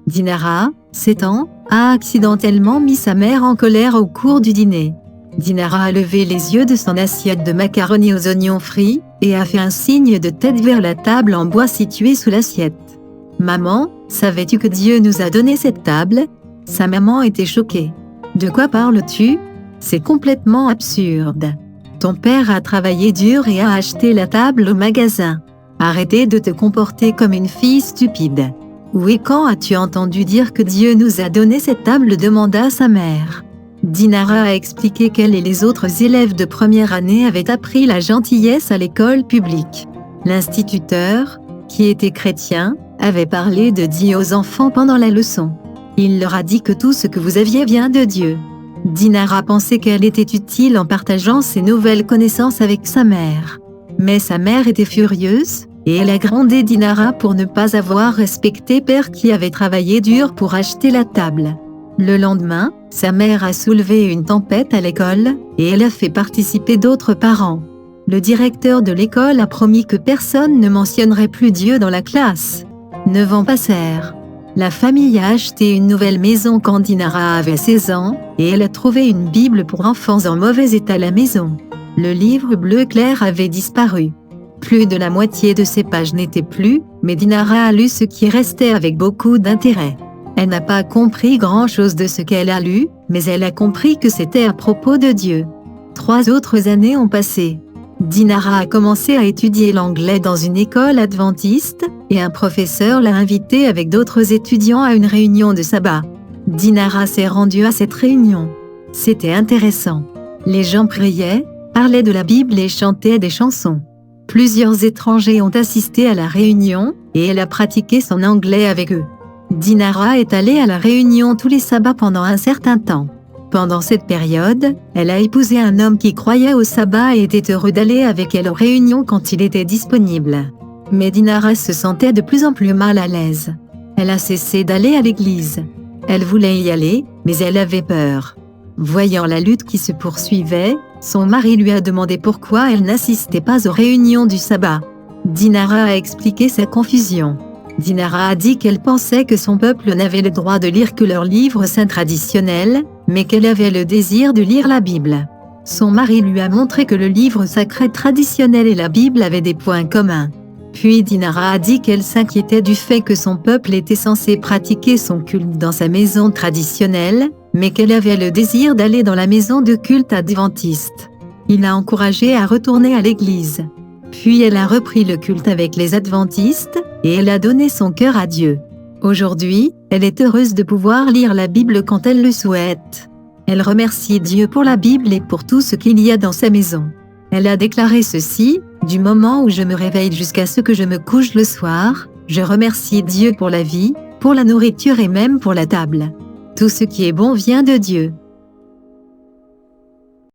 Dinara, 7 ans, a accidentellement mis sa mère en colère au cours du dîner. Dinara a levé les yeux de son assiette de macaroni aux oignons frits, et a fait un signe de tête vers la table en bois située sous l'assiette. « Maman, savais-tu que Dieu nous a donné cette table ?» Sa maman était choquée. « De quoi parles-tu ? C'est complètement absurde. Ton père a travaillé dur et a acheté la table au magasin. Arrêtez de te comporter comme une fille stupide. » « Où et quand as-tu entendu dire que Dieu nous a donné cette table ?» demanda sa mère. Dinara a expliqué qu'elle et les autres élèves de première année avaient appris la gentillesse à l'école publique. L'instituteur, qui était chrétien, avait parlé de Dieu aux enfants pendant la leçon. Il leur a dit que tout ce que vous aviez vient de Dieu. Dinara pensait qu'elle était utile en partageant ses nouvelles connaissances avec sa mère. Mais sa mère était furieuse, et elle a grondé Dinara pour ne pas avoir respecté Père qui avait travaillé dur pour acheter la table. Le lendemain, sa mère a soulevé une tempête à l'école, et elle a fait participer d'autres parents. Le directeur de l'école a promis que personne ne mentionnerait plus Dieu dans la classe. 9 ans passèrent. La famille a acheté une nouvelle maison quand Dinara avait 16 ans, et elle a trouvé une Bible pour enfants en mauvais état à la maison. Le livre bleu clair avait disparu. Plus de la moitié de ses pages n'étaient plus, mais Dinara a lu ce qui restait avec beaucoup d'intérêt. Elle n'a pas compris grand-chose de ce qu'elle a lu, mais elle a compris que c'était à propos de Dieu. 3 autres années ont passé. Dinara a commencé à étudier l'anglais dans une école adventiste, et un professeur l'a invitée avec d'autres étudiants à une réunion de sabbat. Dinara s'est rendue à cette réunion. C'était intéressant. Les gens priaient, parlaient de la Bible et chantaient des chansons. Plusieurs étrangers ont assisté à la réunion, et elle a pratiqué son anglais avec eux. Dinara est allée à la réunion tous les sabbats pendant un certain temps. Pendant cette période, elle a épousé un homme qui croyait au sabbat et était heureux d'aller avec elle aux réunions quand il était disponible. Mais Dinara se sentait de plus en plus mal à l'aise. Elle a cessé d'aller à l'église. Elle voulait y aller, mais elle avait peur. Voyant la lutte qui se poursuivait, son mari lui a demandé pourquoi elle n'assistait pas aux réunions du sabbat. Dinara a expliqué sa confusion. Dinara a dit qu'elle pensait que son peuple n'avait le droit de lire que leurs livres saints traditionnels, mais qu'elle avait le désir de lire la Bible. Son mari lui a montré que le livre sacré traditionnel et la Bible avaient des points communs. Puis Dinara a dit qu'elle s'inquiétait du fait que son peuple était censé pratiquer son culte dans sa maison traditionnelle, mais qu'elle avait le désir d'aller dans la maison de culte adventiste. Il l'a encouragée à retourner à l'église. Puis elle a repris le culte avec les adventistes, et elle a donné son cœur à Dieu. Aujourd'hui, elle est heureuse de pouvoir lire la Bible quand elle le souhaite. Elle remercie Dieu pour la Bible et pour tout ce qu'il y a dans sa maison. Elle a déclaré ceci: « Du moment où je me réveille jusqu'à ce que je me couche le soir, je remercie Dieu pour la vie, pour la nourriture et même pour la table. Tout ce qui est bon vient de Dieu. »